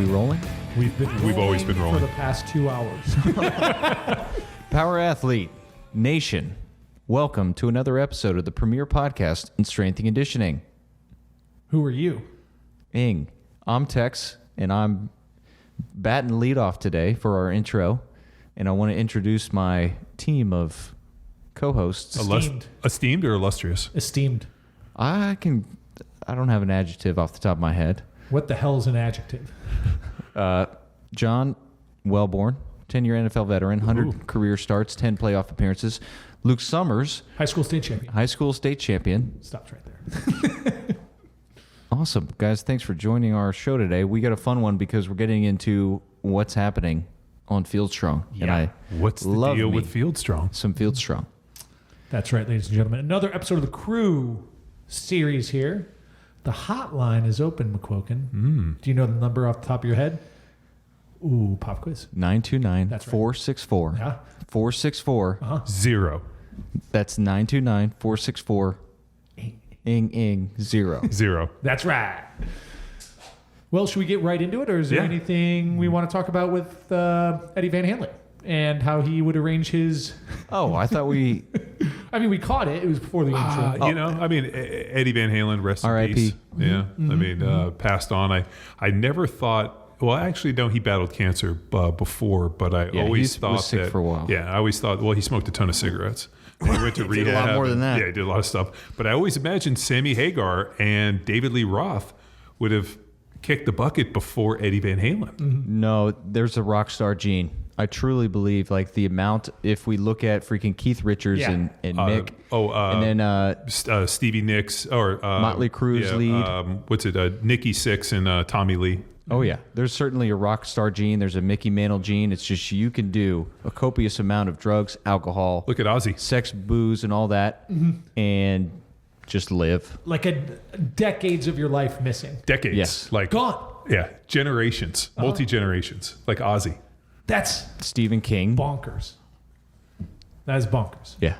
we rolling? We've always been rolling for the past 2 hours. Power Athlete Nation, welcome to another episode of the premier podcast in strength and conditioning. Who are you? I'm Tex, and I'm batting leadoff today for our intro. And I want to introduce my team of co-hosts. Esteemed or illustrious? Esteemed. I don't have an adjective off the top of my head. What the hell is an adjective? John Wellborn, 10-year NFL veteran, 100 career starts, 10 playoff appearances. Luke Summers, High school state champion. Stops right there. Awesome. Guys, thanks for joining our show today. We got a fun one because we're getting into what's happening on Fieldstrong. Yeah. What's the deal with Fieldstrong? Some Fieldstrong. That's right, ladies and gentlemen. Another episode of the Crew series here. The hotline is open, McQuoken. Do you know the number off the top of your head? Ooh, pop quiz. 929-464. Yeah. 464. Zero. That's 929-464. Zero. Zero. That's right. Well, should we get right into it, or is there anything we want to talk about with Eddie Van Halen and how he would arrange his... Oh, I thought we... I mean, we caught it. It was before the intro. Eddie Van Halen, rest in peace. Yeah, passed on. I never thought... Well, actually, no, he battled cancer before, but I always thought was sick for a while. Yeah, I always thought, well, he smoked a ton of cigarettes. He went to rehab. Did a lot more than that. Yeah, he did a lot of stuff. But I always imagined Sammy Hagar and David Lee Roth would have kicked the bucket before Eddie Van Halen. No, there's a rock star gene. I truly believe, like, the amount, if we look at freaking Keith Richards and Mick, and then Stevie Nicks, or Motley Crue's lead. Nikki Sixx and Tommy Lee. Oh, yeah. There's certainly a rock star gene. There's a Mickey Mantle gene. It's just you can do a copious amount of drugs, alcohol. Look at Ozzy. Sex, booze, and all that, and just live. Like decades of your life missing. Decades. Yes. Like Gone. Yeah. Generations. Multi-generations. Like Ozzy. That's Stephen King. bonkers. That is bonkers. Yeah.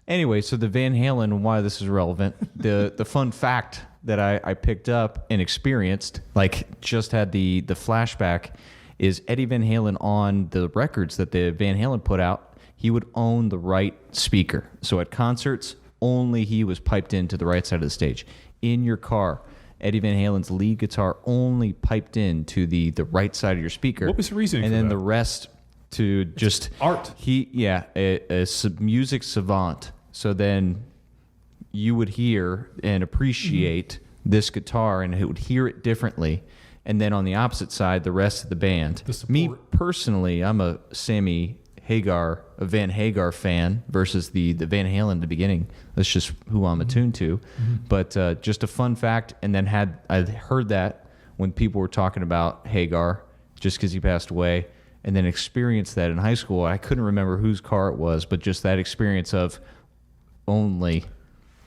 Anyway, so the Van Halen and why this is relevant. The fun fact that I picked up and experienced, like just had the flashback, is Eddie Van Halen on the records that the Van Halen put out, he would own the right speaker. So at concerts, only he was piped into the right side of the stage. In your car, Eddie Van Halen's lead guitar only piped in to the right side of your speaker. What was the reasoning and for then that? the rest to just art. A music savant. So then you would hear and appreciate this guitar, and it would hear it differently. And then on the opposite side, the rest of the band. Me personally, I'm a Sammy Hagar, a Van Hagar fan versus the Van Halen at the beginning. That's just who I'm attuned to. But just a fun fact, and then I heard that when people were talking about Hagar, just because he passed away, and then experienced that in high school. I couldn't remember whose car it was, but just that experience of only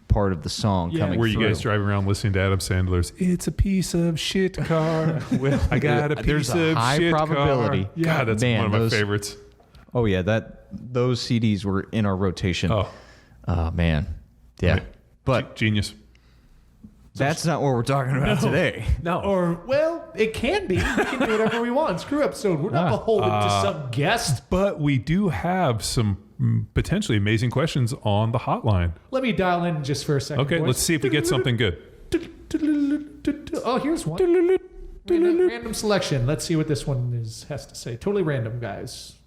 part of the song coming Were through. you guys driving around listening to Adam Sandler's "It's a piece of shit car"? I got a piece There's a of high shit probability. car. God, that's Man, one of my favorites. Oh yeah, those CDs were in our rotation. Oh man, yeah. Right. But Genius. that's not what we're talking about today. No. Or, well, it can be. We can do whatever we want. Screw episode. We're not beholden to some guest. But we do have some potentially amazing questions on the hotline. Let me dial in just for a second. Okay, boys. let's see if we get something good. Oh, here's one. Random selection. Let's see what this one has to say. Totally random, guys.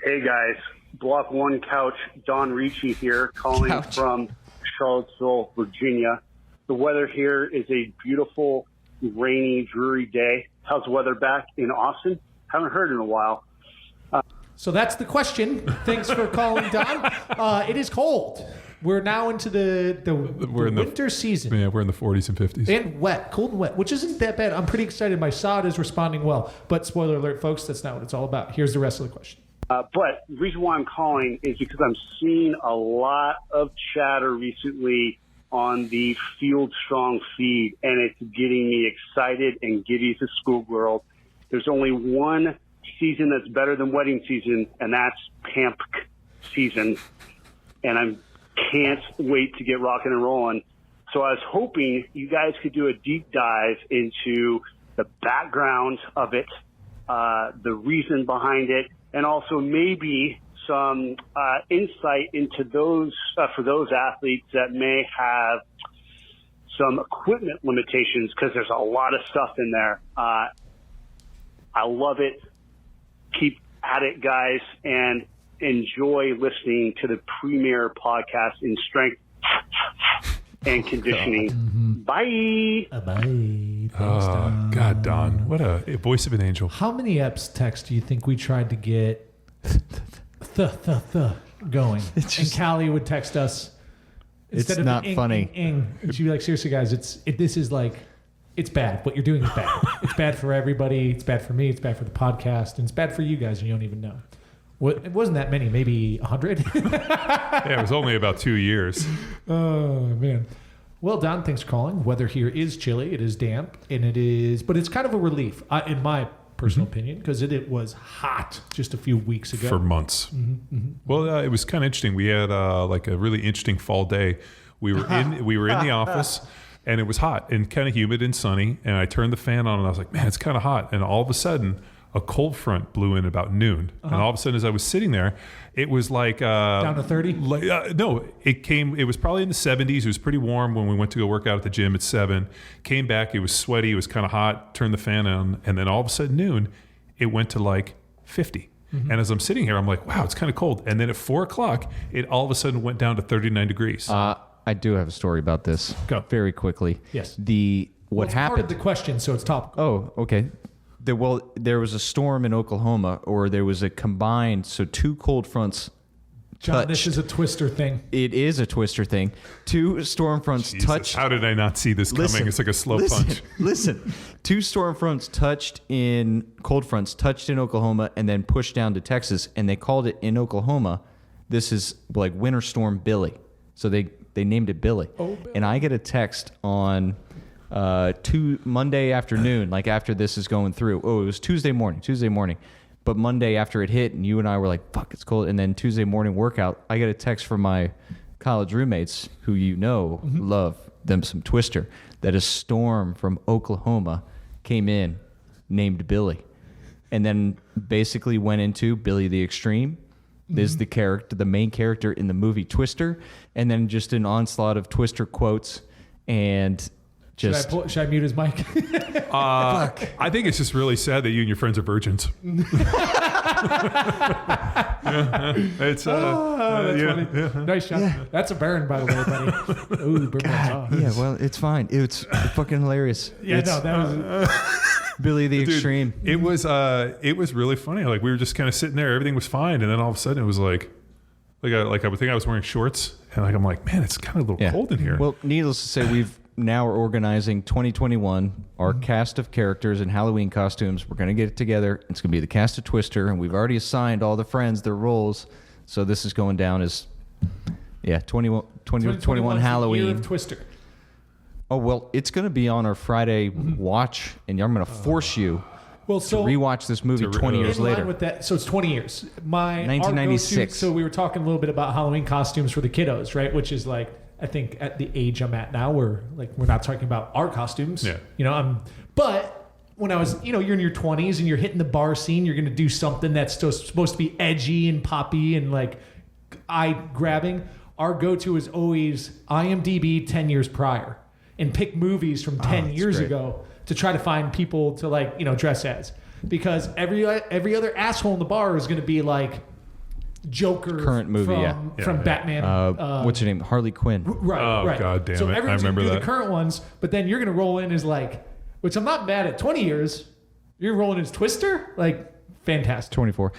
Hey guys, Block 1 Couch, Don Ricci here, calling from Charlottesville, Virginia. The weather here is a beautiful, rainy, dreary day. How's the weather back in Austin? Haven't heard in a while. So that's the question. Thanks for calling, Don. It is cold. We're now into the winter season. Yeah, we're in the 40s and 50s. And wet, cold and wet, which isn't that bad. I'm pretty excited. My sod is responding well. But spoiler alert, folks, that's not what it's all about. Here's the rest of the question. But the reason why I'm calling is because I'm seeing a lot of chatter recently on the Fieldstrong feed, and it's getting me excited and giddy as a schoolgirl. There's only one season that's better than wedding season, and that's PAMP season. And I can't wait to get rocking and rolling. So I was hoping you guys could do a deep dive into the background of it, the reason behind it, and also maybe some insight into those for those athletes that may have some equipment limitations, because there's a lot of stuff in there. I love it. Keep at it, guys, and enjoy listening to the premier podcast in strength and conditioning. Bye. Bye. Thanks, Don. God, Don, what a voice of an angel. How many EPS texts do you think we tried to get going? And Callie would text us. It's Instead of not funny. She'd be like, seriously, guys, this is like, it's bad. What you're doing is bad. It's bad for everybody. It's bad for me. It's bad for the podcast. And it's bad for you guys, and you don't even know. It wasn't that many, maybe 100. Yeah, it was only about 2 years. Oh, man. Well, Don, thanks for calling. Weather here is chilly. It is damp, but it's kind of a relief, in my personal opinion, because it was hot just a few weeks ago. For months. Well, it was kind of interesting. We had like a really interesting fall day. We were in the office, and it was hot and kind of humid and sunny. And I turned the fan on, and I was like, man, it's kind of hot. And all of a sudden, a cold front blew in about noon. And all of a sudden, as I was sitting there, it was like down to 30? No, it was probably in the 70s. It was pretty warm when we went to go work out at the gym at 7. Came back, it was sweaty, it was kind of hot, turned the fan on, and then all of a sudden noon, it went to like 50. And as I'm sitting here, I'm like, wow, it's kind of cold. And then at 4 o'clock, it all of a sudden went down to 39 degrees. I do have a story about this. Go. Very quickly. Yes. What It's happened? part of the question, so it's topical. Oh, okay. There was a storm in Oklahoma, or there was a combined, so 2 cold fronts John, this touched. is a twister thing. It is a twister thing. 2 storm fronts Jesus, touched. how did I not see this coming? It's like a slow punch. Listen, 2 storm fronts cold fronts touched in Oklahoma and then pushed down to Texas, and they called it in Oklahoma. This is like Winter Storm Billy. So they named it Billy. Oh, Billy. And I get a text on Monday afternoon, like after this is going through. Oh, it was Tuesday morning. But Monday after it hit, and you and I were like, fuck, it's cold. And then Tuesday morning workout, I get a text from my college roommates, who love them some Twister, that a storm from Oklahoma came in named Billy. And then basically went into Billy the Extreme. Is the main character in the movie Twister. And then just an onslaught of Twister quotes and just... Should I mute his mic? I think it's just really sad that you and your friends are virgins. It's that's funny. Nice shot. Yeah. That's a burn, by the way, buddy. Ooh, burn my jaw. Yeah, well, it's fine. It's fucking hilarious. Yeah, It's no, that was... Billy the Dude, Extreme. it was really funny. Like, we were just kind of sitting there, everything was fine, and then all of a sudden it was like I would think I was wearing shorts, and I'm like, man, it's kind of a little cold in here. Well, needless to say, we've now are organizing 2021, our cast of characters in Halloween costumes. We're going to get it together. It's going to be the cast of Twister, and we've already assigned all the friends their roles. So this is going down as 2021 Halloween. Year of Twister. Oh, well, it's going to be on our Friday watch, and I'm going to force you Well, to so rewatch this movie 20 years in line later. with that, so it's 20 years. Our 1996. go-to, so we were talking a little bit about Halloween costumes for the kiddos, right? Which is like, I think at the age I'm at now, we're not talking about our costumes. Yeah. But when I was, you're in your 20s and you're hitting the bar scene, you're going to do something that's supposed to be edgy and poppy and like eye-grabbing. Our go-to is always IMDb 10 years prior and pick movies from 10 years great. ago to try to find people to dress as. Because every other asshole in the bar is going to be like Joker Current movie, from Batman. What's her name? Harley Quinn. Right, Oh, right. God damn so it. I everyone's going to remember do that. the current ones, but then you're going to roll in as like, which I'm not mad at, 20 years, you're rolling as Twister? Like, fantastic. 24.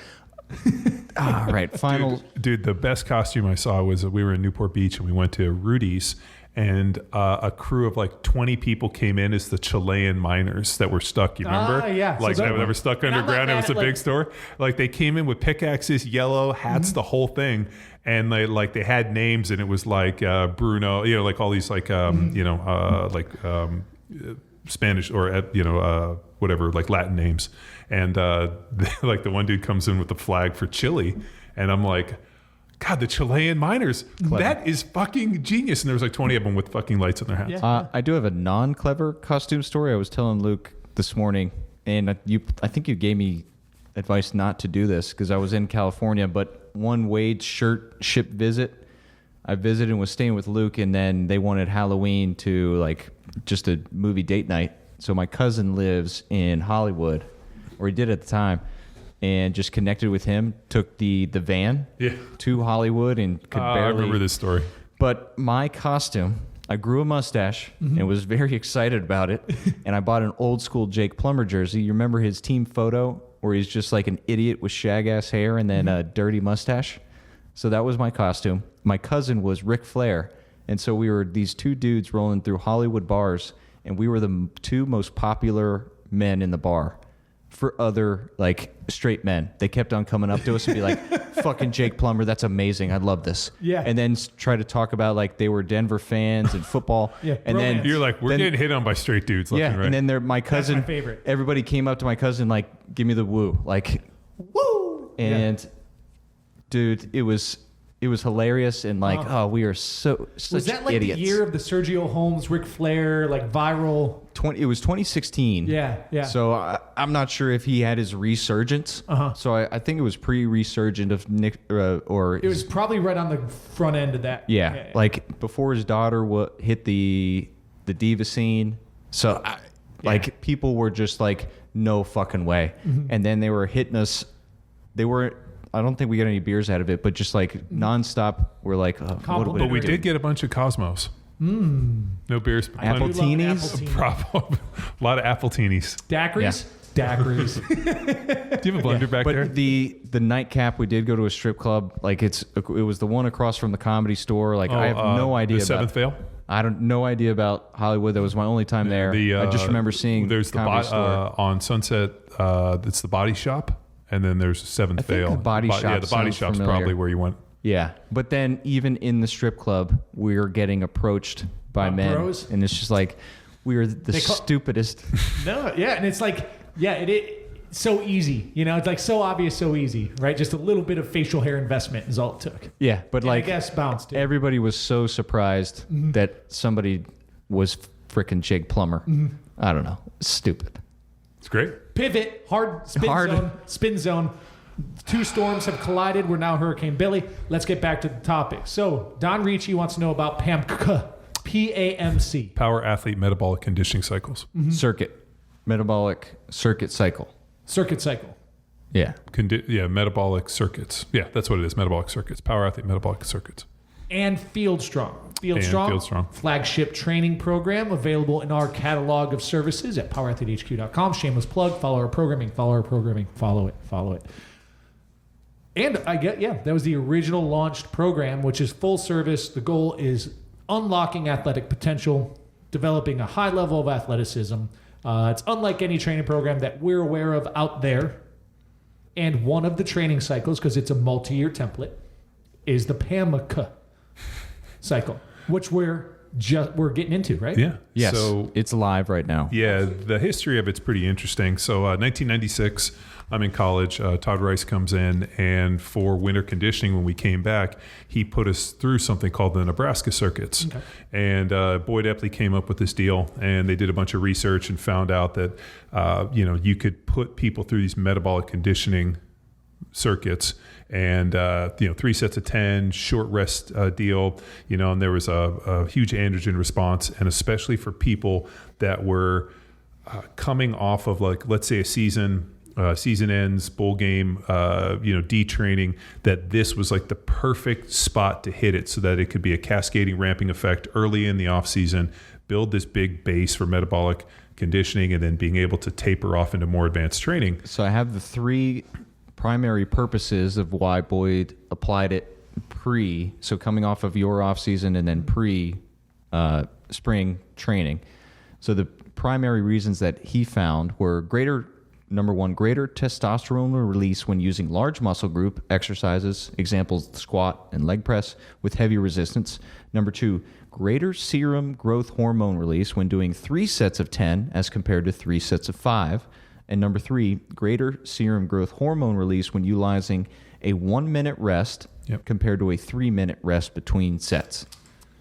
All right, final. Dude, the best costume I saw was we were in Newport Beach and we went to Rudy's, and a crew of like 20 people came in as the Chilean miners that were stuck. You remember? Yeah. Like So they were stuck and I'm not underground. It mad was a at, big like- store. Like they came in with pickaxes, yellow hats, the whole thing. And they had names, and it was like Bruno, like all these like Spanish or whatever, like Latin names. And like the one dude comes in with the flag for Chile, and I'm like, God, the Chilean miners. That is fucking genius. And there was like 20 of them with fucking lights on their hats. Yeah. I do have a non-clever costume story. I was telling Luke this morning, and I think you gave me advice not to do this because I was in California, but one Wade shirt ship visit, I visited and was staying with Luke, and then they wanted Halloween to like just a movie date night. So my cousin lives in Hollywood, or he did at the time, and just connected with him, took the van Yeah. to Hollywood and could I barely... remember this story. But my costume, I grew a mustache and was very excited about it. And I bought an old school Jake Plummer jersey. You remember his team photo where he's just like an idiot with shag ass hair and then a dirty mustache? So that was my costume. My cousin was Ric Flair. And so we were these two dudes rolling through Hollywood bars, and we were the two most popular men in the bar for other like straight men. They kept on coming up to us and be like, fucking Jake Plummer, that's amazing. I love this. Yeah. And then try to talk about like they were Denver fans and football. Yeah, And then bromance. You're like, we're then- getting hit on by straight dudes left yeah. and right. And then my cousin, favorite. everybody came up to my cousin like, give me the woo. Like, Woo! and dude, it was hilarious and like, oh, we are such Was that like idiots. the year of the Sergio Holmes, Ric Flair, like viral? It was 2016. Yeah, yeah. So I'm not sure if he had his resurgence. Uh-huh. So I think it was pre-resurgent of Nick or It was probably right on the front end of that. yeah, like before his daughter hit the diva scene. So like people were just like, no fucking way. Mm-hmm. And then they were hitting us. They were. I don't think we got any beers out of it, but just like nonstop. We're like, oh, what do Compliment. But we do? did get a bunch of Cosmos. No beers. Apple do love an teenies? apple teeny. Problem. A lot of apple teenies. Daiquiris? Daiquiris. Do you have a blender back there? But the nightcap, we did go to a strip club. Like it was the one across from the Comedy Store. Like I have no idea The Seventh about. Veil. I don't no idea about Hollywood. That was my only time there. I just remember seeing There's the Comedy Store. on Sunset. It's the Body Shop, and then there's Seventh think Veil. the Body Yeah, Shop the Body sounds Shop's familiar. probably where you went. Yeah, but then even in the strip club, we're getting approached by men, bros? and it's just like we are the call- stupidest. No, yeah, and it's like, yeah, it's so easy. You know, it's like so obvious, so easy, right? Just a little bit of facial hair investment is all it took. Yeah, but And like I guess bounced it. everybody was so surprised that somebody was frickin' Jake Plummer. I don't know, stupid. It's great. Pivot, hard spin zone. Two storms have collided. We're now Hurricane Billy. Let's get back to the topic. So Don Ricci wants to know about PAMC. PAMC. Power athlete metabolic conditioning cycles. Circuit, metabolic circuit cycle. Circuit cycle. Yeah, Metabolic circuits. Yeah, that's what it is. Metabolic circuits. Power athlete metabolic circuits. And Field Strong. Field And Strong, Field Strong. flagship training program available in our catalog of services at powerathletehq.com. Shameless plug. Follow our programming. Follow it. And that was the original launched program, which is full service. The goal is unlocking athletic potential, developing a high level of athleticism. It's unlike any training program that we're aware of out there. And one of the training cycles, because it's a multi-year template, is the PAMC cycle, which we're getting into, right? Yeah. yes, So it's live right now. yeah, the history of it's pretty interesting. So 1996, I'm in college. Todd Rice comes in, and for winter conditioning, when we came back, he put us through something called the Nebraska circuits. Okay. And Boyd Epley came up with this deal, and they did a bunch of research and found out that you could put people through these metabolic conditioning circuits, and 3 sets of 10, short rest deal, and there was a huge androgen response, and especially for people that were coming off of, like, let's say a season ends, bowl game, detraining, that this was like the perfect spot to hit it so that it could be a cascading ramping effect early in the off season, build this big base for metabolic conditioning, and then being able to taper off into more advanced training. So I have the three primary purposes of why Boyd applied it so coming off of your off season and then spring training. So the primary reasons that he found were number one, greater testosterone release when using large muscle group exercises, examples squat and leg press with heavy resistance. Number two, greater serum growth hormone release when doing 3 sets of 10 as compared to 3 sets of 5. And number three, greater serum growth hormone release when utilizing a 1-minute rest Yep. compared to a 3-minute rest between sets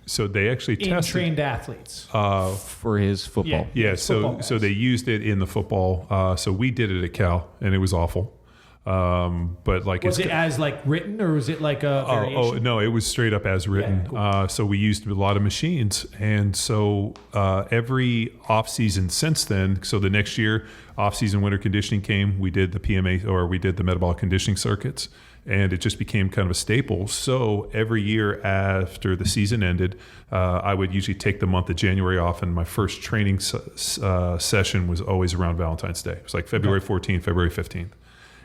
So they actually In tested. trained athletes. for his football. Yeah, Football so guys. they used it in the football. So we did it at Cal, and it was awful. But like Was it as like written, or was it like a variation? Oh no, it was straight up as written. Yeah, cool. So we used a lot of machines, and so every off season since then. So the next year, off season winter conditioning came. We did the PMA, or we did the metabolic conditioning circuits, and it just became kind of a staple. So every year after the season ended, I would usually take the month of January off, and my first training session was always around Valentine's Day. It was like February 14th, February 15th.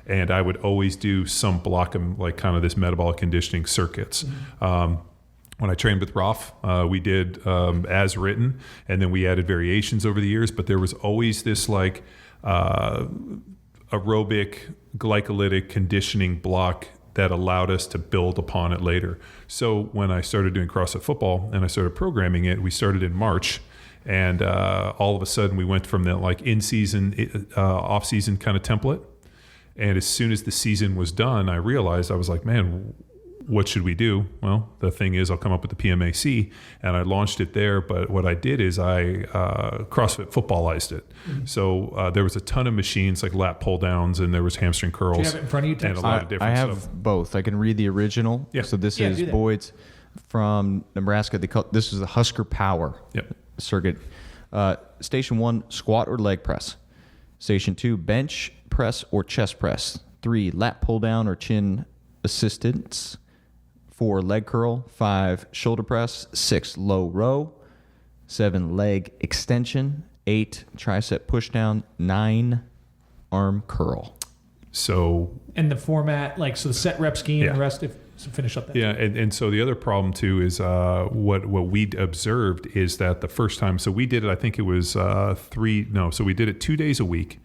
And I would always do some block of like kind of this metabolic conditioning circuits. When I trained with Rolf, we did as written, and then we added variations over the years. But there was always this like aerobic glycolytic conditioning block that allowed us to build upon it later. So when I started doing CrossFit football and I started programming it, we started in March. And all of a sudden we went from that like in-season, off-season kind of template. And as soon as the season was done, I realized, I was like, man, what should we do? Well, the thing is, I'll come up with the PMAC, and I launched it there. But what I did is I CrossFit footballized it. Mm-hmm. So there was a ton of machines like lat pull downs, and there was hamstring curls. Do you have it in front of you, and a Tex? lot of different I have stuff. both. I can read the original. Yeah. So this Yeah, is do that. Boyd's from Nebraska. This is the Husker Power Yep. circuit. Station 1, squat or leg press. Station 2, bench press or chest press. 3, lat pull down or chin assistance. 4, leg curl. 5, shoulder press. 6, low row. 7, leg extension. 8, tricep push down. 9, arm curl. So And the format, like, so the set rep scheme and Yeah. the rest, so finish up that. yeah, and so the other problem too is what we observed is that the first time, so we did it, I think it was so we did it 2 days a week.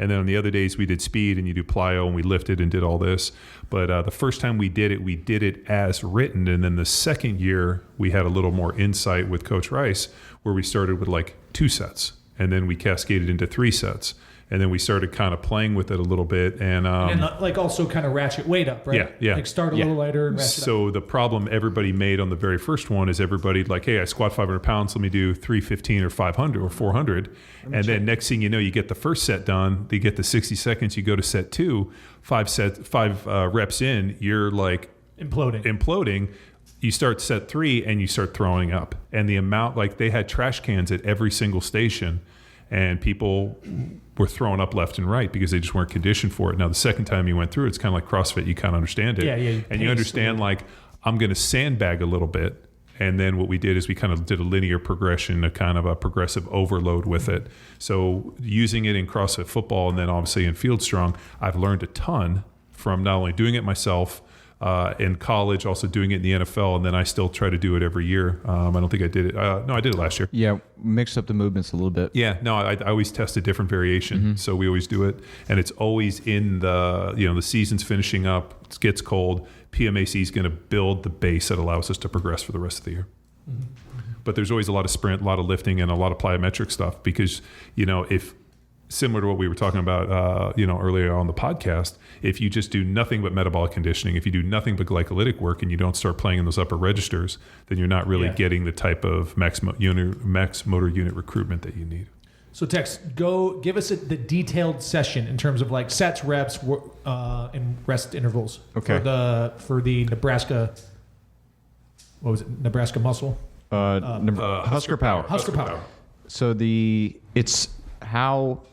And then on the other days we did speed and you do plyo and we lifted and did all this. But the first time we did it as written. And then the second year we had a little more insight with Coach Rice where we started with like 2 sets and then we cascaded into 3 sets. And then we started kind of playing with it a little bit. And like also kind of ratchet weight up, right? Yeah, yeah. Like start a little lighter and ratchet up. so the problem everybody made on the very first one is everybody like, hey, I squat 500 pounds. Let me do 315 or 500 or 400. And then next thing you know, you get the first set done. You get the 60 seconds. You go to set 2, 5 reps in. You're like imploding. You start set 3 and you start throwing up. And the amount, like they had trash cans at every single station. And people were throwing up left and right because they just weren't conditioned for it. Now, the second time you went through it, it's kind of like CrossFit. You kind of understand it. Yeah, yeah. And you understand, like, I'm going to sandbag a little bit. And then what we did is we kind of did a linear progression, a kind of a progressive overload with it. So using it in CrossFit football and then obviously in Field Strong, I've learned a ton from not only doing it myself, in college, also doing it in the NFL, and then I still try to do it every year. I don't think I did it. No, I did it last year. Yeah, mixed up the movements a little bit. Yeah, no, I always test a different variation, so we always do it, and it's always in the season's finishing up. It gets cold. PMAC is going to build the base that allows us to progress for the rest of the year. But there's always a lot of sprint, a lot of lifting, and a lot of plyometric stuff because if similar to what we were talking about, earlier on the podcast, if you just do nothing but metabolic conditioning, if you do nothing but glycolytic work and you don't start playing in those upper registers, then you're not really getting the type of max motor unit recruitment that you need. So Tex, go give us the detailed session in terms of like sets, reps, and rest intervals. Okay. For the Nebraska, what was it? Nebraska muscle? Husker Power. Husker Power. So it's how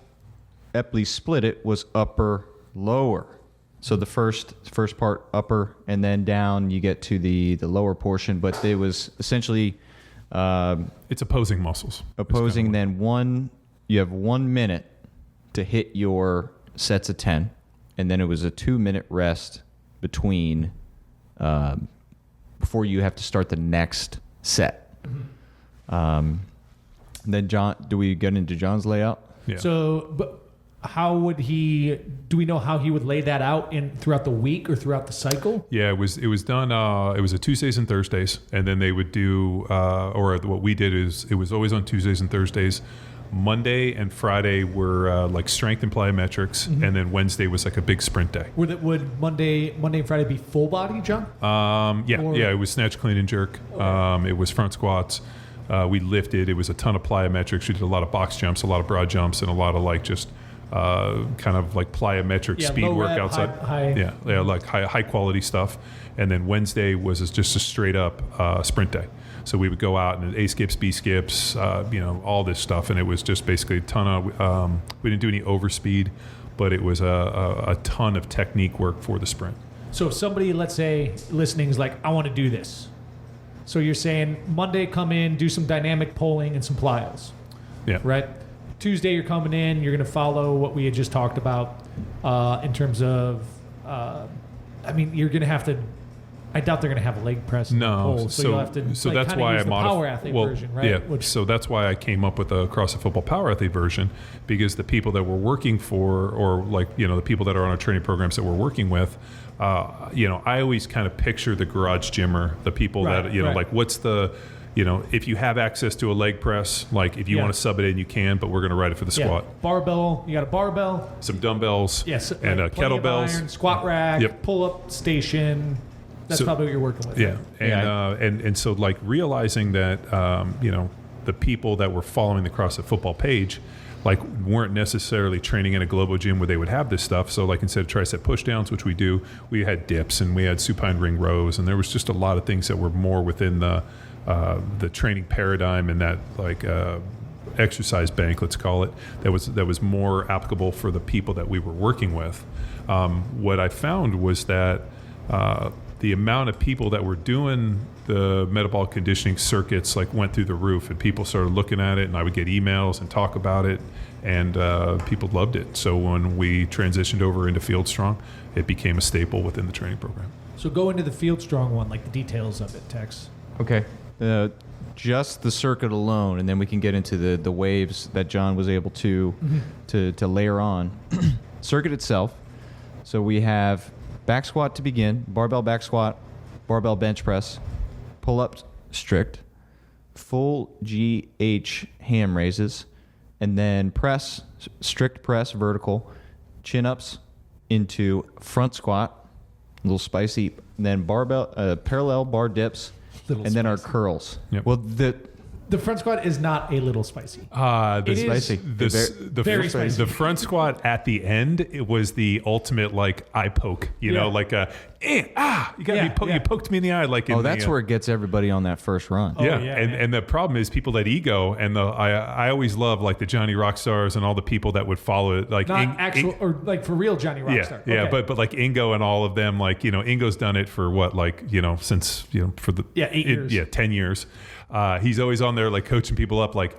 Epley split it was upper lower. So the first part upper and then down you get to the lower portion, but it was essentially It's opposing muscles. opposing. Then you have 1 minute to hit your sets of 10, and then it was a 2-minute rest between before you have to start the next set. Then John, do we get into John's layout? Yeah. So, but how would he? Do we know how he would lay that out throughout the week or throughout the cycle? Yeah, it was done. It was a Tuesdays and Thursdays, and then they would do, or what we did is it was always on Tuesdays and Thursdays. Monday and Friday were like strength and plyometrics, and then Wednesday was like a big sprint day. Would Monday and Friday be full body jump? Yeah, it was snatch, clean, and jerk. It was front squats. We lifted. It was a ton of plyometrics. We did a lot of box jumps, a lot of broad jumps, and a lot of like just kind of like plyometric speed low rep, workouts. high. Like high quality stuff. And then Wednesday was just a straight up sprint day. So we would go out and A skips, B skips, all this stuff, and it was just basically a ton of. We didn't do any overspeed, but it was a ton of technique work for the sprint. So if somebody, let's say, listening is like, I want to do this. So you're saying Monday come in, do some dynamic pulling and some plyos, Yeah. right? Tuesday you're coming in, you're going to follow what we had just talked about in terms of, you're going to have to. I doubt they're going to have a leg press and pull, so you'll have to. So like, that's kinda why use I the power athlete version, right? Yeah. So that's why I came up with the CrossFit Football Power Athlete version, because the people that we're working for, or like the people that are on our training programs that we're working with, I always kind of picture the garage gymmer, the people Right, that right. like what's the. If you have access to a leg press, like if you Yeah. want to sub it in, you can, but we're going to write it for the Yeah. squat. Barbell. You got a barbell. Some dumbbells, Yes. and like plenty of kettlebells. iron, squat rack. Yep. Pull up station. That's So- probably what you're working with. Yeah, right? and so like realizing that the people that were following the CrossFit Football page, like weren't necessarily training in a Globo gym where they would have this stuff. So like instead of tricep pushdowns, which we do, we had dips and we had supine ring rows, and there was just a lot of things that were more within the training paradigm and that like exercise bank, let's call it, that was more applicable for the people that we were working with. What I found was that the amount of people that were doing the metabolic conditioning circuits like went through the roof, and people started looking at it, and I would get emails and talk about it, and people loved it. So when we transitioned over into Field Strong, it became a staple within the training program. So go into the Field Strong one, like the details of it, Tex. Okay. Just the circuit alone, and then we can get into the waves that John was able to layer on. Circuit itself. So we have back squat to begin, barbell back squat, barbell bench press, pull up strict, full GH ham raises, and then press, strict press vertical, chin ups into front squat, a little spicy, and then barbell parallel bar dips, Little and then our curls. Yep. Well, The front squat is not a little spicy. The It is spicy. very spicy. The front squat at the end, it was the ultimate like eye poke, Yeah. like a you got Yeah, me yeah. you poked me in the eye, like in that's the, where it gets everybody on that first run. yeah. yeah, and man. and the problem is people that ego, and I always love like the Johnny Rockstars and all the people that would follow it, like Not actual, or like for real Johnny Rockstar. yeah, Okay. but like Ingo and all of them, like Ingo's done it for what, like since for the 8 years. 10 years. He's always on there like coaching people up, like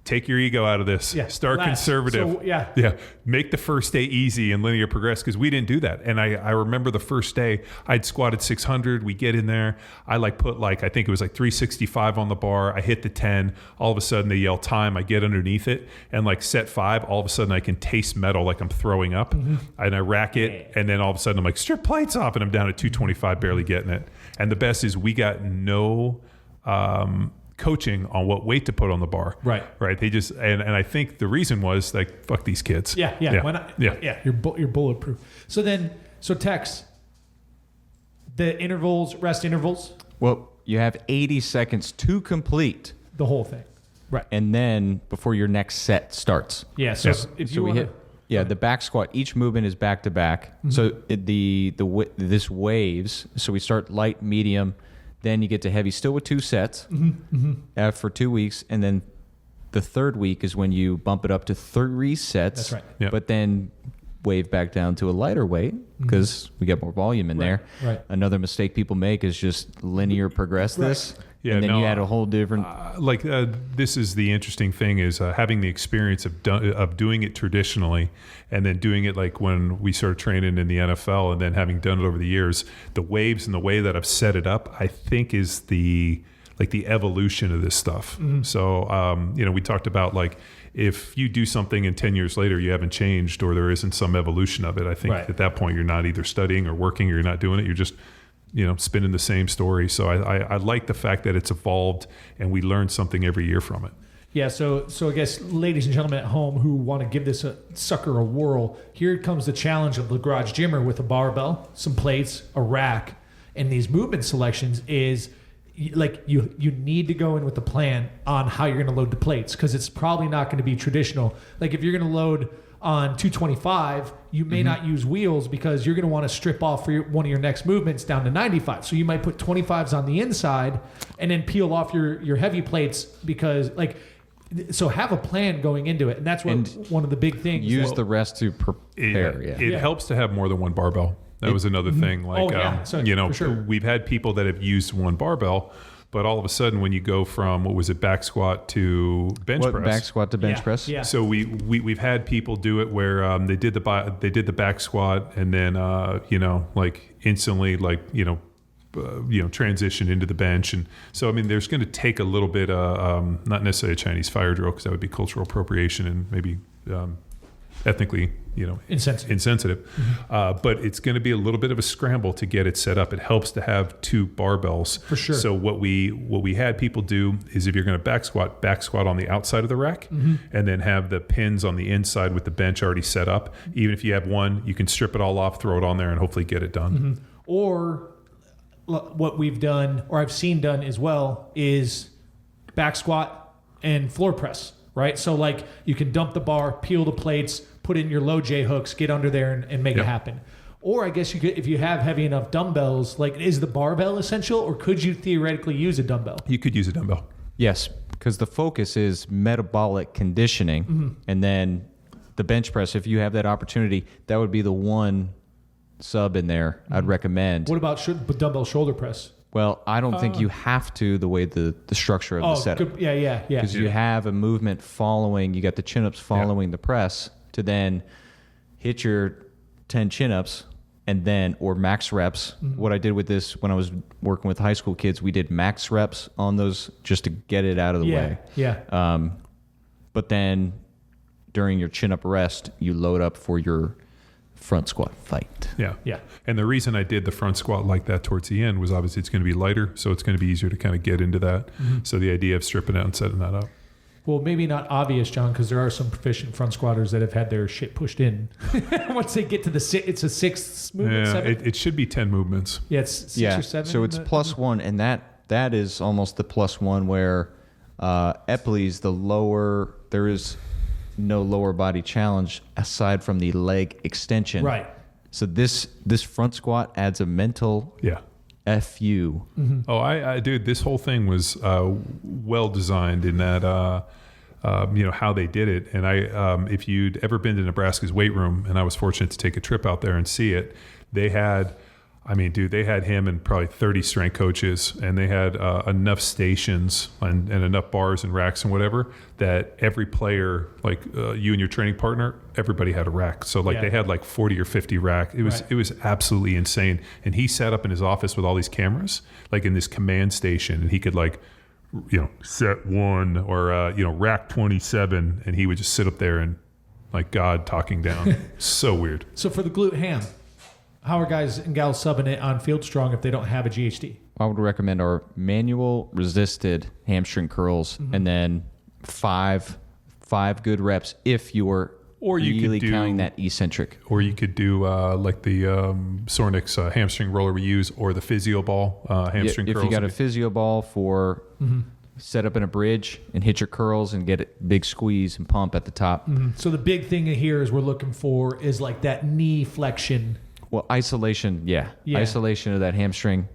take your ego out of this. Yeah, Start less. conservative. So, yeah. Make the first day easy and linear progress, because we didn't do that. And I remember the first day I'd squatted 600. We get in there. I put I think it was like 365 on the bar. I hit the 10. All of a sudden they yell time. I get underneath it, and like set 5. All of a sudden I can taste metal like I'm throwing up, and I rack it, and then all of a sudden I'm like strip plates off, and I'm down at 225, barely getting it. And the best is we got no coaching on what weight to put on the bar. Right. They just and I think the reason was like, fuck these kids. Yeah. Why not? Yeah. You're bulletproof. So Tex, the rest intervals, Well, you have 80 seconds to complete, the whole thing. Right. and then before your next set starts. Yeah. So Yeah. if So you we want hit, the back squat. Each movement is back to back. So this waves. So we start light, medium, then you get to heavy, still with 2 sets for 2 weeks, and then the third week is when you bump it up to 3 sets. That's right. Yep. But then wave back down to a lighter weight because we get more volume in there. right. Another mistake people make is just linear progress this. Yeah, and then no, you add a whole different. This is the interesting thing, is having the experience of doing it traditionally, and then doing it like when we started training in the NFL, and then having done it over the years, the waves and the way that I've set it up, I think is the evolution of this stuff. So, we talked about like, if you do something and 10 years later you haven't changed, or there isn't some evolution of it, I think Right. at that point you're not either studying or working, or you're not doing it. You're just spinning the same story. So I like the fact that it's evolved and we learn something every year from it. Yeah, so I guess, ladies and gentlemen at home who want to give this a sucker a whirl, here comes the challenge of the garage gymmer with a barbell, some plates, a rack, and these movement selections is like you need to go in with the plan on how you're going to load the plates, because it's probably not going to be traditional. Like if you're going to load on 225, you may not use wheels because you're going to want to strip off for one of your next movements down to 95. So you might put 25s on the inside and then peel off your heavy plates, because like, so have a plan going into it. And that's what one of the big things. Use the rest to prepare. It helps to have more than one barbell. That was another thing. Like, So, for sure. we've had people that have used one barbell, but all of a sudden when you go from, what was it, back squat to bench press. Back squat to bench Yeah, press? yeah. So we've had people do it where they did the back squat and then like instantly transition into the bench. And so I mean there's going to take a little bit not necessarily a Chinese fire drill, because that would be cultural appropriation and maybe ethnically insensitive. But it's going to be a little bit of a scramble to get it set up. It helps to have two barbells For sure. So what we had people do is, if you're going to back squat on the outside of the rack, and then have the pins on the inside with the bench already set up. Even if you have one, you can strip it all off, throw it on there, and hopefully get it done. Or what we've done, or I've seen done as well, is back squat and floor press, right? So like you can dump the bar, peel the plates, put in your low J hooks, get under there and make it happen. Or I guess you could, if you have heavy enough dumbbells, like is the barbell essential, or could you theoretically use a dumbbell? You could use a dumbbell. Yes, because the focus is metabolic conditioning. And then the bench press, if you have that opportunity, that would be the one sub in there I'd recommend. What about dumbbell shoulder press? Well, I don't think you have to, the way the structure of the setup. Good. Yeah. Because you have a movement following, you got the chin-ups following the press to then hit your 10 chin-ups and then, or max reps. What I did with this when I was working with high school kids, we did max reps on those just to get it out of the way. Yeah. But then during your chin-up rest, you load up for your front squat fight. Yeah. And the reason I did the front squat like that towards the end was obviously it's going to be lighter, so it's going to be easier to kind of get into that. So the idea of stripping out and setting that up. Well, maybe not obvious, John, because there are some proficient front squatters that have had their shit pushed in. Once they get to it's a sixth movement, seventh? It should be 10 movements. Yeah, it's six or seven. So it's plus one, and that is almost the plus one where Epley's the lower, there is no lower body challenge aside from the leg extension. Right. So this front squat adds a mental FU. Oh, I dude, this whole thing was well designed in that how they did it. And if you'd ever been to Nebraska's weight room, and I was fortunate to take a trip out there and see it, they had him and probably 30 strength coaches, and they had enough stations and enough bars and racks and whatever that every player, like you and your training partner, everybody had a rack. So they had like 40 or 50 rack. It was absolutely insane. And he sat up in his office with all these cameras, like in this command station, and he could set one or rack 27, and he would just sit up there and like God talking down. So weird. So for the glute ham, how are guys and gals subbing it on Field Strong if they don't have a GHD? I would recommend our manual resisted hamstring curls, and then five good reps if you're really counting that eccentric. Or you could do like the Sornix hamstring roller we use, or the physio ball hamstring curls. If you got a physio ball for set up in a bridge and hit your curls and get a big squeeze and pump at the top. So the big thing here is we're looking for is like that knee flexion. Well, isolation, isolation of that hamstring.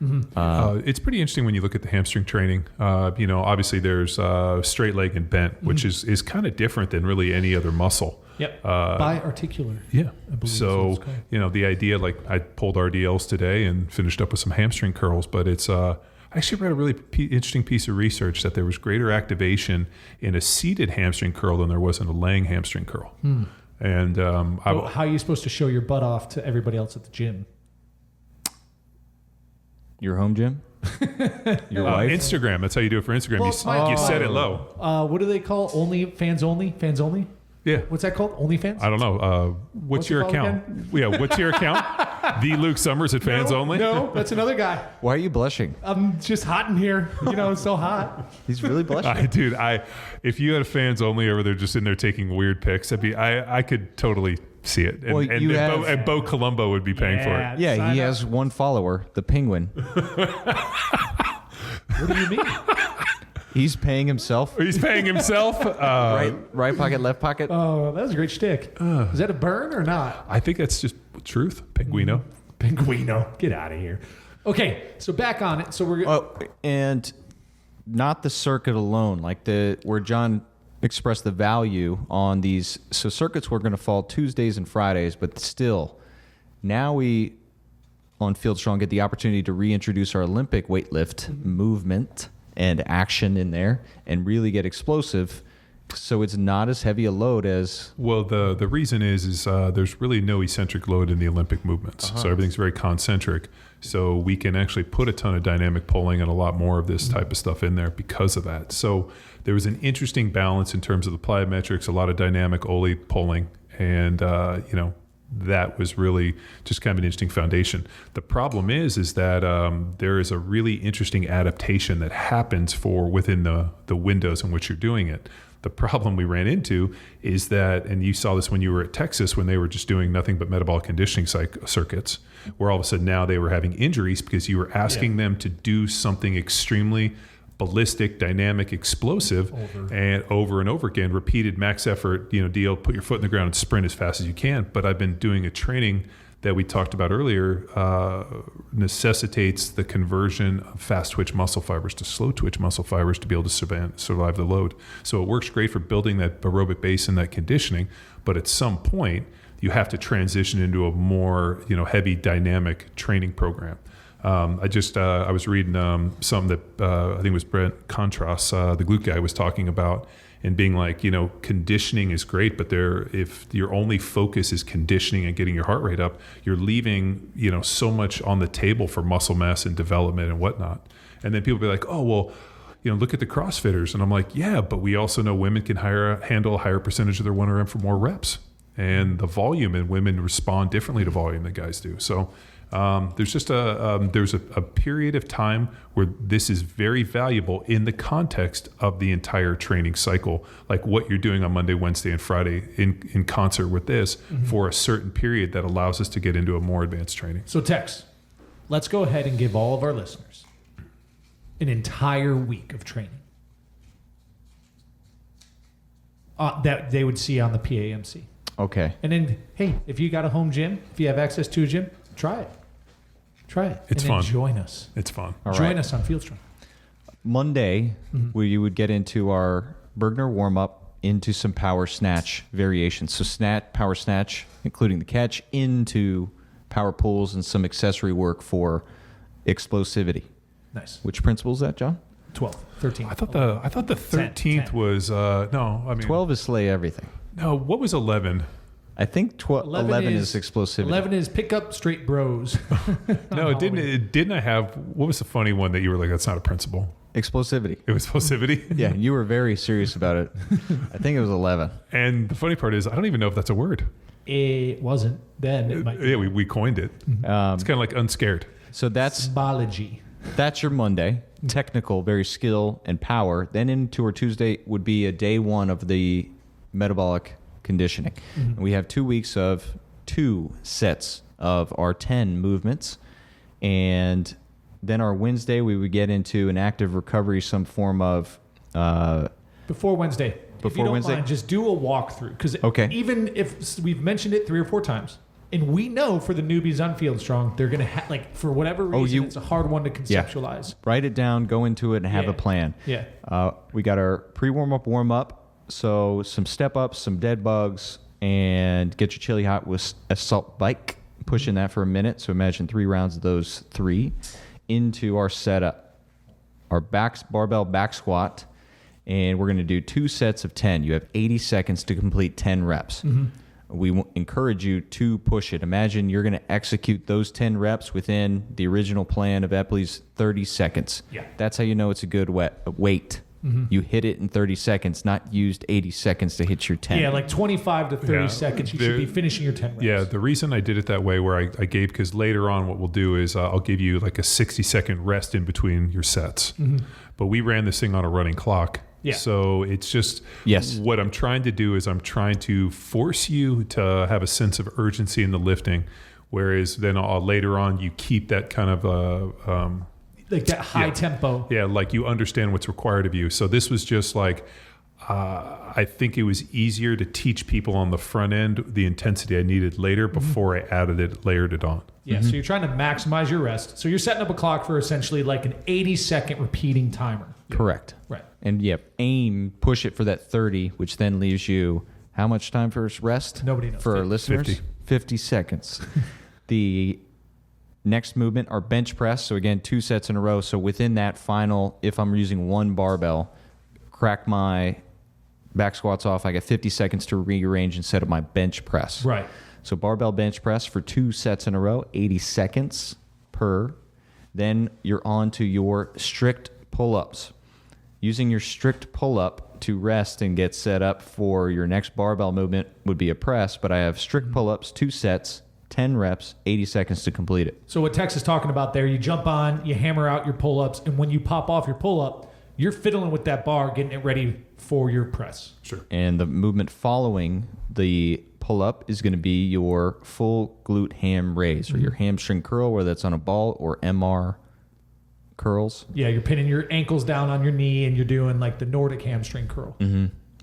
It's pretty interesting when you look at the hamstring training. Obviously there's straight leg and bent, which is kind of different than really any other muscle. Yep. Biarticular. Yeah. I believe So, that's what it's called. the idea, like I pulled RDLs today and finished up with some hamstring curls, but it's, I actually read a really interesting piece of research that there was greater activation in a seated hamstring curl than there was in a laying hamstring curl. And how are you supposed to show your butt off to everybody else at the gym? Your home gym? Your wife? Instagram. That's how you do it for Instagram. Well, you set it low. What do they call fans only? Fans only? Yeah. What's that called? OnlyFans? I don't know. What's it your called account? Yeah, what's your account? The Luke Summers at Fans Only? No, that's another guy. Why are you blushing? I'm just hot in here. It's so hot. He's really blushing. Dude, if you had Fans Only over there just in there taking weird pics, I could totally see it. And, Well, you have- and Bo Colombo would be paying for it. Yeah, sign he up. has one follower, the Penguin. What do you mean? He's paying himself. He's paying himself. Right pocket, left pocket. Oh, that was a great shtick. Is that a burn or not? I think that's just truth. Pinguino. Pinguino, get out of here. Okay, so back on it. So we're Oh, and not the circuit alone, like where John expressed the value on these. So circuits were going to fall Tuesdays and Fridays, but still, now we on Field Strong get the opportunity to reintroduce our Olympic weightlift movement and action in there, and really get explosive. So it's not as heavy a load as Well, the reason is there's really no eccentric load in the Olympic movements. So everything's very concentric. So we can actually put a ton of dynamic pulling and a lot more of this type of stuff in there because of that. So there was an interesting balance in terms of the plyometrics, a lot of dynamic Ole pulling, and that was really just kind of an interesting foundation. The problem is that there is a really interesting adaptation that happens within the windows in which you're doing it. The problem we ran into is that, and you saw this when you were at Texas when they were just doing nothing but metabolic conditioning circuits, where all of a sudden now they were having injuries because you were asking them to do something extremely ballistic, dynamic, explosive, and over again, repeated max effort, deal, put your foot in the ground and sprint as fast as you can. But I've been doing a training that we talked about earlier, necessitates the conversion of fast twitch muscle fibers to slow twitch muscle fibers to be able to survive the load. So it works great for building that aerobic base and that conditioning, but at some point you have to transition into a more heavy dynamic training program. I was reading something that I think it was Brent Contras, the glute guy, was talking about, and being like, conditioning is great, but if your only focus is conditioning and getting your heart rate up, you're leaving so much on the table for muscle mass and development and whatnot. And then people be like, oh well, look at the CrossFitters, and I'm like, yeah, but we also know women can handle a higher percentage of their 1RM for more reps, and the volume, and women respond differently to volume than guys do. So. There's a period of time where this is very valuable in the context of the entire training cycle, like what you're doing on Monday, Wednesday, and Friday in concert with this for a certain period that allows us to get into a more advanced training. So Tex, let's go ahead and give all of our listeners an entire week of training that they would see on the PAMC. okay. And then, hey, if you got a home gym, if you have access to a gym, try it. It's and fun. Then join us. It's fun. All Join right. us on Fieldstrong. Monday, we would get into our Bergner warm up into some power snatch variations. So power snatch, including the catch, into power pulls and some accessory work for explosivity. Nice. Which principle is that, John? 12, 13. I thought the 13th 10. was no. I mean 12 is slay everything. No, what was 11? I think 11 is explosivity. 11 is pick up straight bros. No, it didn't. Didn't I have? What was the funny one that you were like, that's not a principle? Explosivity. It was explosivity. Yeah, you were very serious about it. I think it was 11. And the funny part is, I don't even know if that's a word. It wasn't then. It might be. Yeah, we coined it. It's kind of like unscared. So that's Symbology. your Monday. Technical, very skill and power. Then into our Tuesday would be a day one of the metabolic conditioning. And we have 2 weeks of 2 sets of our 10 movements. And then our Wednesday, we would get into an active recovery, some form of Before Wednesday. If you Before don't Wednesday? mind, just do a walkthrough. Because Okay. even if we've mentioned it 3 or 4 times, and we know for the newbies on Field Strong, they're going to for whatever reason, it's a hard one to conceptualize. write it down, go into it, and have Yeah. a plan. Yeah. We got our pre-warm-up, warm-up. So some step-ups, some dead bugs, and get your chili hot with a salt bike. Pushing that for a minute. So imagine 3 rounds of those 3 into our setup. Our barbell back squat, and we're going to do 2 sets of 10. You have 80 seconds to complete 10 reps. We encourage you to push it. Imagine you're going to execute those 10 reps within the original plan of Epley's 30 seconds. Yeah. That's how you know it's a good weight. You hit it in 30 seconds, not used 80 seconds to hit your 10. Yeah, like 25 to 30 Yeah. seconds. You There- should be finishing your 10 reps. Yeah, the reason I did it that way, where I gave, because later on, what we'll do is I'll give you like a 60-second rest in between your sets. But we ran this thing on a running clock. Yeah. So it's just, Yes. what I'm trying to do is I'm trying to force you to have a sense of urgency in the lifting, whereas then later on you keep that kind of Like that high Yeah. tempo. yeah, like you understand what's required of you. So this was just like, I think it was easier to teach people on the front end the intensity I needed later before I layered it on. Yeah, so you're trying to maximize your rest. So you're setting up a clock for essentially like an 80-second repeating timer. Correct. Right. And push it for that 30, which then leaves you how much time for rest? Nobody knows. For our listeners? 50. 50 seconds. The next movement are bench press. So again, 2 sets in a row. So within that final, if I'm using one barbell, crack my back squats off, I got 50 seconds to rearrange and set up my bench press. Right. So barbell bench press for 2 sets in a row, 80 seconds per. Then you're on to your strict pull-ups. Using your strict pull-up to rest and get set up for your next barbell movement would be a press, but I have strict pull-ups, 2 sets, 10 reps, 80 seconds to complete it. So what Tex is talking about there, you jump on, you hammer out your pull-ups, and when you pop off your pull-up, you're fiddling with that bar, getting it ready for your press. Sure. And the movement following the pull-up is going to be your full glute ham raise or your hamstring curl, whether that's on a ball or MR curls. Yeah, you're pinning your ankles down on your knee, and you're doing like the Nordic hamstring curl.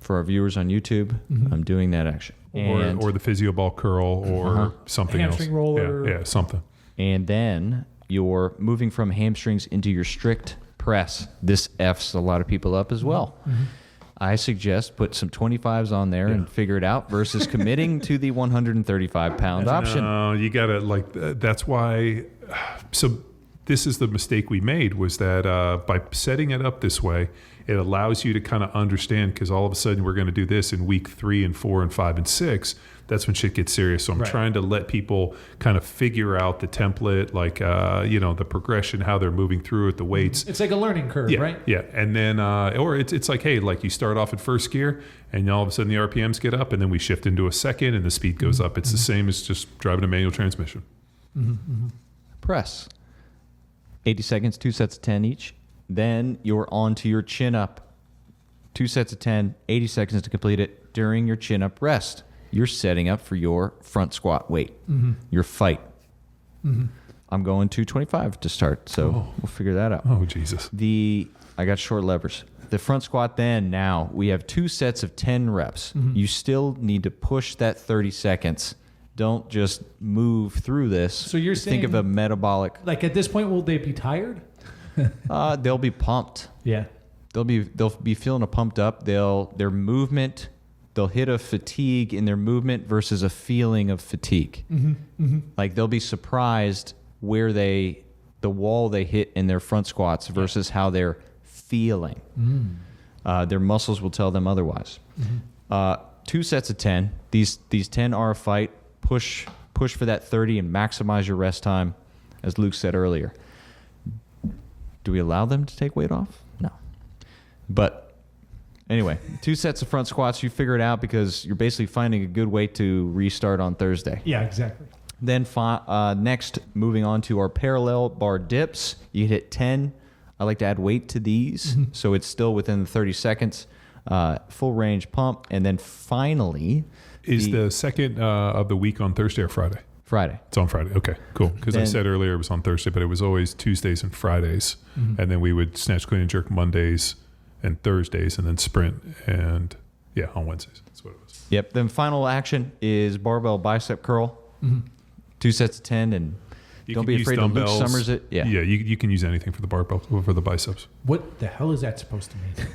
For our viewers on YouTube, I'm doing that action. And, Or the physio ball curl or something Hamstring else. roller. Yeah, something. and then you're moving from hamstrings into your strict press. This F's a lot of people up as well. I suggest put some 25s on there and figure it out versus committing to the 135-pound option. No, you got to that's why. So this is the mistake we made, was that by setting it up this way, it allows you to kind of understand, because all of a sudden we're going to do this in week 3 and 4 and 5 and 6. That's when shit gets serious. So I'm Right. trying to let people kind of figure out the template, like, the progression, how they're moving through it, the weights. It's like a learning curve, Yeah, right? yeah, and then or it's like, hey, like you start off at first gear, and all of a sudden the RPMs get up, and then we shift into a second, and the speed goes up. It's the same as just driving a manual transmission. Press. 80 seconds, 2 sets of 10 each. Then you're on to your chin up. 2 sets of 10, 80 seconds to complete it. During your chin up rest, you're setting up for your front squat weight, your fight. I'm going 225 to start, so we'll figure that out. Oh Jesus! I got short levers. The front squat then, now we have 2 sets of 10 reps. You still need to push that 30 seconds. Don't just move through this. So you're think of a saying- metabolic. Like at this point, will they be tired? They'll be pumped. Yeah. They'll be feeling pumped up. Their movement, they'll hit a fatigue in their movement versus a feeling of fatigue. Like they'll be surprised where the wall they hit in their front squats versus how they're feeling. Their muscles will tell them otherwise. 2 sets of 10. These 10 are a fight. Push for that 30 and maximize your rest time, as Luke said earlier. Do we allow them to take weight off? No. But anyway, 2 sets of front squats, you figure it out because you're basically finding a good weight to restart on Thursday. Yeah, exactly. Then next, moving on to our parallel bar dips. You hit 10. I like to add weight to these, so it's still within the 30 seconds. Full range pump. And then finally... Is the second of the week on Thursday or Friday? Friday. It's on Friday. Okay, cool. Because I Then- said earlier it was on Thursday, but it was always Tuesdays and Fridays. And then we would snatch, clean, and jerk Mondays and Thursdays, and then sprint and, on Wednesdays. That's what it was. Yep. Then final action is barbell bicep curl. 2 sets of 10, and You don't can be use afraid to Luke dumbbells. Summers it. Yeah. Yeah, you can use anything for the barbell, for the biceps. What the hell is that supposed to mean?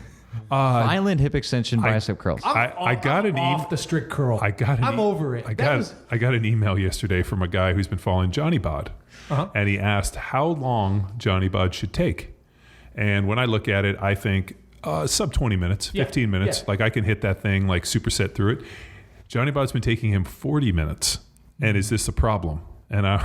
Violent hip extension bicep curls. I got an off the strict curl. I'm over it. I got an email yesterday from a guy who's been following Johnny Bod, and he asked how long Johnny Bod should take. And when I look at it, I think sub 20 minutes, 15 minutes. yeah. Like I can hit that thing like superset through it. Johnny Bod's been taking him 40 minutes, and is this a problem? And I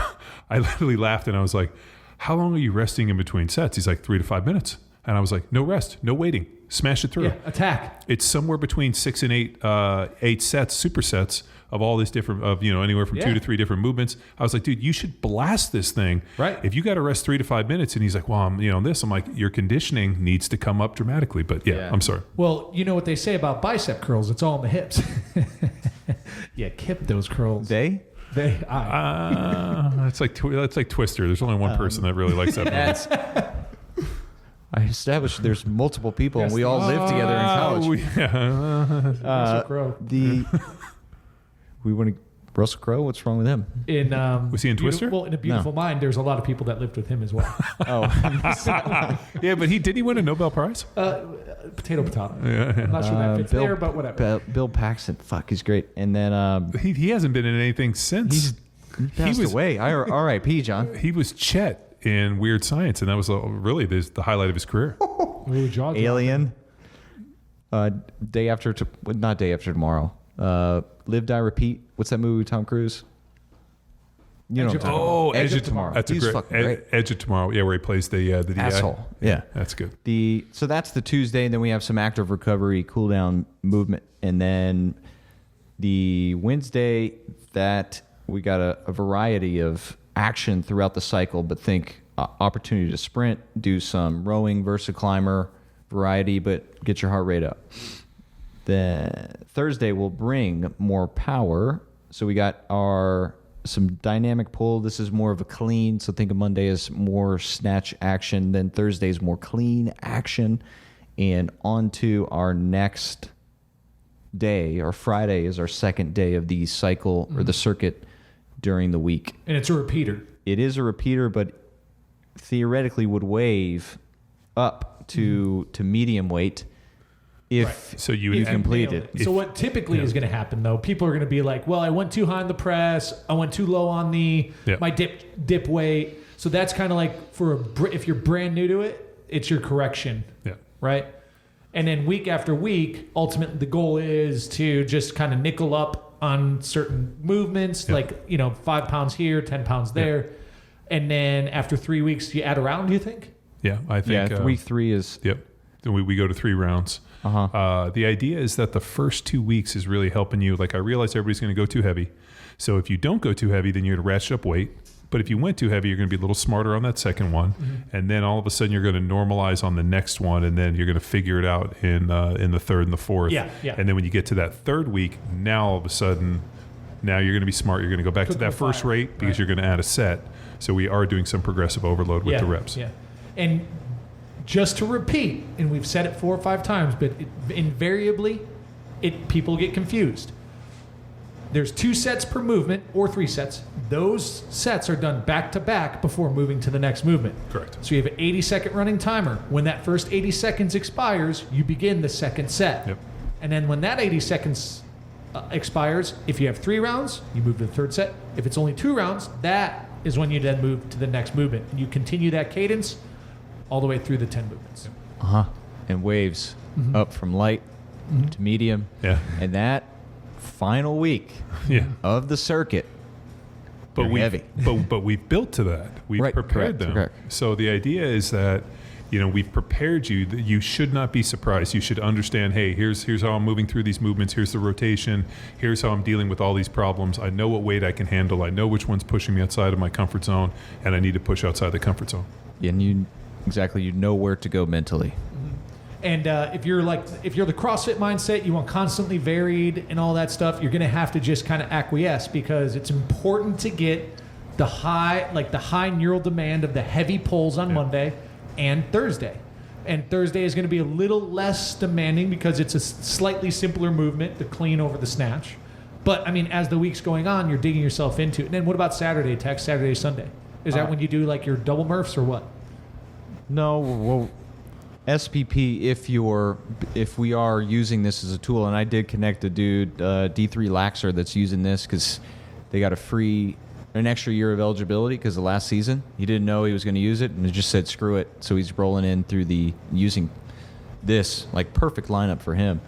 literally laughed and I was like, "How long are you resting in between sets?" He's like 3 to 5 minutes. And I was like, no rest, no waiting, smash it through. Yeah, attack. It's somewhere between 6 and 8 sets, supersets of all these different, anywhere from 2 to 3 different movements. I was like, dude, you should blast this thing. Right. If you got to rest 3 to 5 minutes, and he's like, well, I'm like, your conditioning needs to come up dramatically. But yeah. I'm sorry. Well, you know what they say about bicep curls? It's all in the hips. Yeah, kip those curls. They? That's like Twister. There's only one person that really likes that movie. That's. I established there's multiple people and we all lived together in college. Russell Crowe. We want to. Russell Crowe. What's wrong with him? In Was he in Twister? Well, in A Beautiful Mind, there's a lot of people that lived with him as well. Yeah, but did he win a Nobel Prize? Potato. I'm not sure that fits there, but whatever. Bill Paxton. Fuck, he's great. And then He hasn't been in anything since. he passed away. R.I.P. John. He was Chet in Weird Science, and that was really the highlight of his career. Ooh, jaw drop. Alien. Not day after tomorrow. Live, Die, Repeat. What's that movie with Tom Cruise? You know. Edge what of I'm talking Tomorrow. about. Edge of Tomorrow. That's He's a fucking great. Edge of Tomorrow. Yeah, where he plays the DI. Asshole. Yeah. That's good. So that's the Tuesday, and then we have some active recovery, cool down movement, and then the Wednesday that we got a variety of action throughout the cycle, but think opportunity to sprint, do some rowing, VersaClimber variety, but get your heart rate up. Then Thursday will bring more power. So we got some dynamic pull. This is more of a clean. So think of Monday as more snatch action. Then Thursday is more clean action. And on to our next day, or Friday is our second day of the cycle or the circuit during the week. And it's a repeater. It is a repeater, but theoretically would wave up to medium weight if So you you complete it. So what typically is going to happen, though, people are going to be like, well, I went too high on the press. I went too low on my dip weight. So that's kind of like if you're brand new to it, it's your correction. Yeah. Right? And then week after week, ultimately the goal is to just kind of nickel up on certain movements, like, 5 pounds here, 10 pounds there. And then after 3 weeks, you add around, do you think? Yeah, I think. Week 3 is. Yep. Then we go to 3 rounds. The idea is that the first 2 weeks is really helping you. Like, I realize everybody's going to go too heavy. So if you don't go too heavy, then you're going to ratchet up weight. But if you went too heavy, you're going to be a little smarter on that second one. Mm-hmm. And then all of a sudden you're going to normalize on the next one. And then you're going to figure it out in the third and the fourth. Yeah. And then when you get to that third week, now all of a sudden, now you're going to be smart. You're going to go back to that first rate because you're going to add a set. So we are doing some progressive overload with the reps. Yeah. And just to repeat, and we've said it 4 or 5 times, but invariably, people get confused. There's 2 sets per movement or 3 sets. Those sets are done back to back before moving to the next movement. Correct. So you have an 80-second running timer. When that first 80 seconds expires, you begin the second set. Yep. And then when that 80 seconds expires, if you have 3 rounds, you move to the third set. If it's only 2 rounds, that is when you then move to the next movement. And you continue that cadence all the way through the 10 movements. And waves up from light to medium. Yeah. And that final week of the circuit, But heavy. but we've built to that. We've Right, prepared them. correct. So the idea is that we've prepared you. That you should not be surprised. You should understand. Hey, here's how I'm moving through these movements. Here's the rotation. Here's how I'm dealing with all these problems. I know what weight I can handle. I know which one's pushing me outside of my comfort zone, and I need to push outside the comfort zone. And you know where to go mentally. And if you're the CrossFit mindset, you want constantly varied and all that stuff, you're going to have to just kind of acquiesce because it's important to get the high neural demand of the heavy pulls on Monday and Thursday. And Thursday is going to be a little less demanding because it's a slightly simpler movement, the clean over the snatch. But I mean, as the week's going on, you're digging yourself into it. And then what about Saturday, Tex? Saturday, Sunday? Is that when you do like your double Murphs or what? No, well, SPP, if we are using this as a tool, and I did connect a dude, D3 Laxer, that's using this because they got an extra year of eligibility because of last season. He didn't know he was going to use it, and he just said screw it. So he's rolling in through using this, like perfect lineup for him.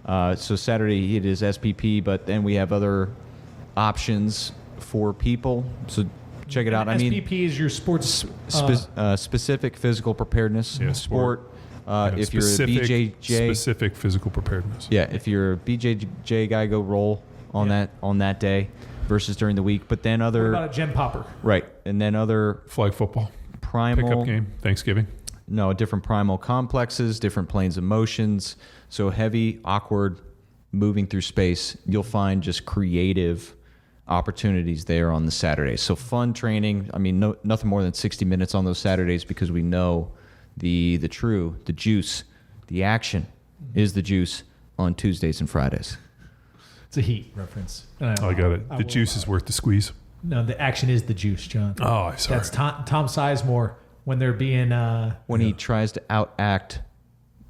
So Saturday it is SPP, but then we have other options for people. So check it out. SPP is your sports specific physical preparedness, Yeah, sport, If you're a BJJ, specific physical preparedness. yeah, if you're a BJJ guy, go roll on that day versus during the week. But then What other about a Gen Popper? right, and then other Flag football, primal pickup game, Thanksgiving. No, different primal complexes, different planes of motions. So heavy, awkward, moving through space. You'll find just creative opportunities there on the Saturdays. So fun training. I mean, nothing more than 60 minutes on those Saturdays because we know the juice, the action is the juice on Tuesdays and Fridays. It's a Heat reference. I got it. The juice is worth the squeeze. No, the action is the juice, John. Oh, sorry. That's Tom Sizemore when they're being. When he tries to outact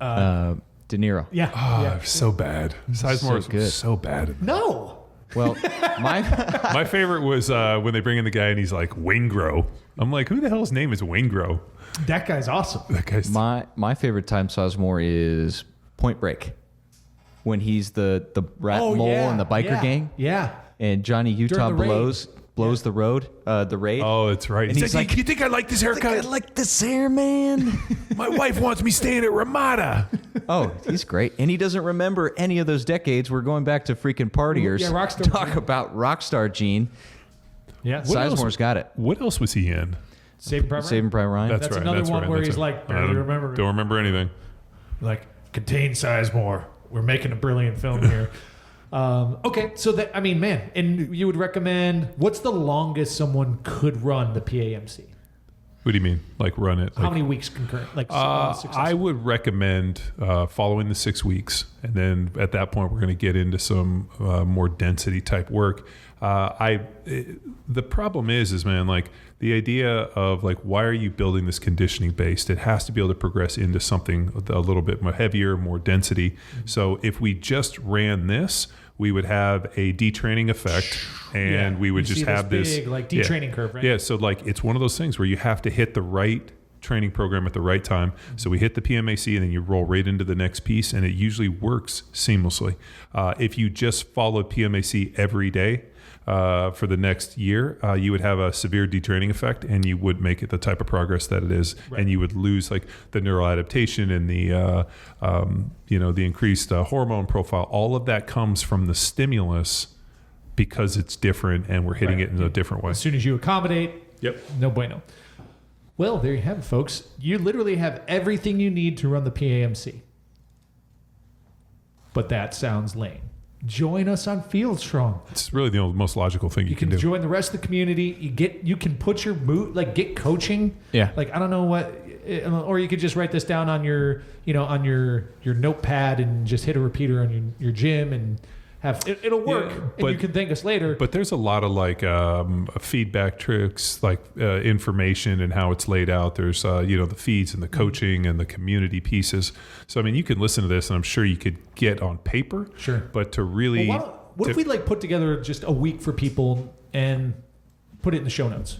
De Niro. Yeah. Oh, yeah. so bad. Sizemore So good. was so bad. No. Well, My favorite was when they bring in the guy and he's like, Wingro. I'm like, who the hell's name is Wingro? That guy's awesome. That guy's my favorite time Sizemore is Point Break. When he's the rat mole in the biker gang. Yeah. And Johnny Utah During the raid. blows the raid. Oh, that's right. And he's like, you think I like this haircut? I like this hair, man. My wife wants me staying at Ramada. Oh, he's great. And he doesn't remember any of those decades. We're going back to freaking partiers. Yeah, Rockstar Talk Gene. about Rockstar Gene. Yeah. What else? Sizemore's got it. What else was he in? Saving Private Ryan? Saving Private Ryan. That's right. another that's one right, where that's he's right. like, barely remember. Don't remember anything. Like, contain Sizemore. We're making a brilliant film here. Okay, so that, I mean, man, and you would recommend, what's the longest someone could run the PAMC? What do you mean? Like run it? How Like, many weeks concurrent? Like I would recommend following the 6 weeks, and then at that point we're going to get into some more density type work. The problem is man, like the idea of like, why are you building this conditioning based? It has to be able to progress into something a little bit more heavier, more density. Mm-hmm. So if we just ran this, we would have a detraining effect, and we would You just see have this this big, like, detraining curve, right? Yeah, so like it's one of those things where you have to hit the right training program at the right time. So we hit the PMAC and then you roll right into the next piece, and it usually works seamlessly. If you just followed PMAC every day for the next year, you would have a severe detraining effect, and you would make it the type of progress that it is, and you would lose like the neural adaptation and the the increased hormone profile. All of that comes from the stimulus because it's different, and we're hitting Right. it in a different way. As soon as you accommodate, Yep. no bueno. Well, there you have it, folks. You literally have everything you need to run the PAMC. But that sounds lame. Join us on Field Strong. It's really the most logical thing you You can do. join the rest of the community. You can put your get coaching. Yeah. Like, I don't know what, or you could just write this down on your notepad and just hit a repeater on your gym and have it'll work. Yeah, and but- you can thank us later. But there's a lot of like feedback tricks, like information and how it's laid out. There's the feeds and the coaching and the community pieces. So I mean, you can listen to this, and I'm sure you could get on paper. Sure. But to really, What if we like put together just a week for people and put it in the show notes?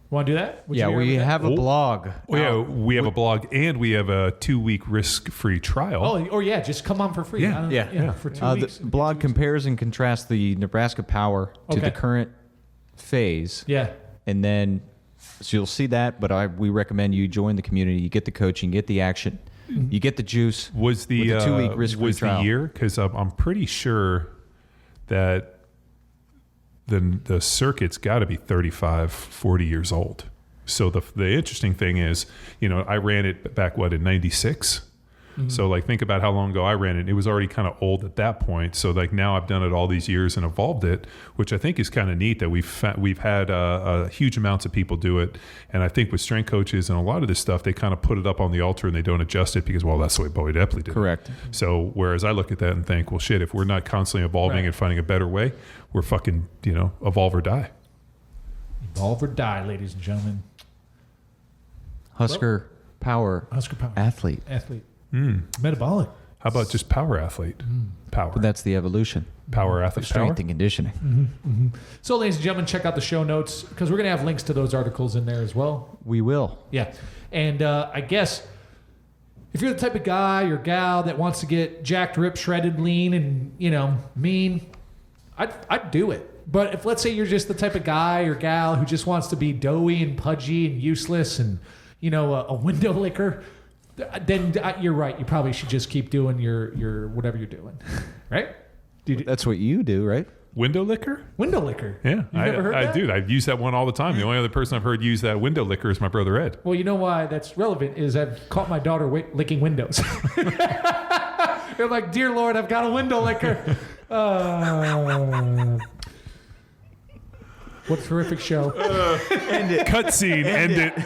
Want to do that? Would Yeah, you be all right we with that? have a blog. Well, yeah, we have a blog and we have a 2-week risk-free trial. Oh, or yeah, just come on for free. Yeah, I don't- yeah. For 2 The weeks. blog compares and contrasts the Nebraska Power to Okay. the current phase. Yeah. And then, so you'll see that, but we recommend you join the community. You get the coaching, get the action, you get the juice. Was the with the 2-week risk-free was trial. the year? Because I'm pretty sure that the circuit's got to be 35, 40 years old. So the interesting thing is, I ran it back in 96. So like think about how long ago I ran it. It was already kind of old at that point. So like now I've done it all these years and evolved it, which I think is kind of neat that we've had huge amounts of people do it. And I think with strength coaches and a lot of this stuff, they kind of put it up on the altar and they don't adjust it because, well, that's the way Bowie Depley did it. Correct. So whereas I look at that and think, well, shit, if we're not constantly evolving Right. and finding a better way, we're fucking, evolve or die. Evolve or die, ladies and gentlemen. Husker Power Husker Power. athlete. Athlete. Metabolic. How about just power athlete? Power. But that's the evolution Power of athlete. strength Power? and conditioning. So, ladies and gentlemen, check out the show notes because we're going to have links to those articles in there as well. We will. Yeah. And I guess if you're the type of guy or gal that wants to get jacked, ripped, shredded, lean, and, mean, I'd do it. But if, let's say, you're just the type of guy or gal who just wants to be doughy and pudgy and useless and, a window licker, then you're right. You probably should just keep doing your whatever you're doing, right? That's what you do, right? Window licker? Window licker. Yeah, You've never heard that? do. I've used that one all the time. The only other person I've heard use that window licker is my brother Ed. Well, you know why that's relevant is I've caught my daughter licking windows. You're like, dear Lord, I've got a window licker. What a terrific show. Cutscene, end it.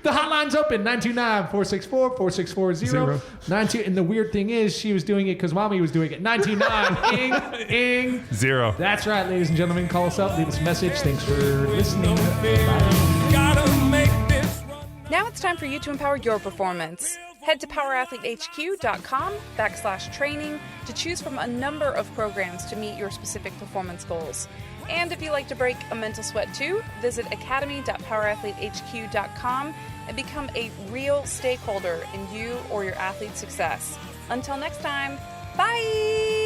The hotline's open, 929-464-4640. 92, and the weird thing is she was doing it because Mommy was doing it. 929 ing. 0. That's right, ladies and gentlemen. Call us up, leave us a message. Thanks for listening. Now it's time for you to empower your performance. Head to powerathletehq.com/training to choose from a number of programs to meet your specific performance goals. And if you like to break a mental sweat too, visit academy.powerathletehq.com and become a real stakeholder in you or your athlete's success. Until next time, bye!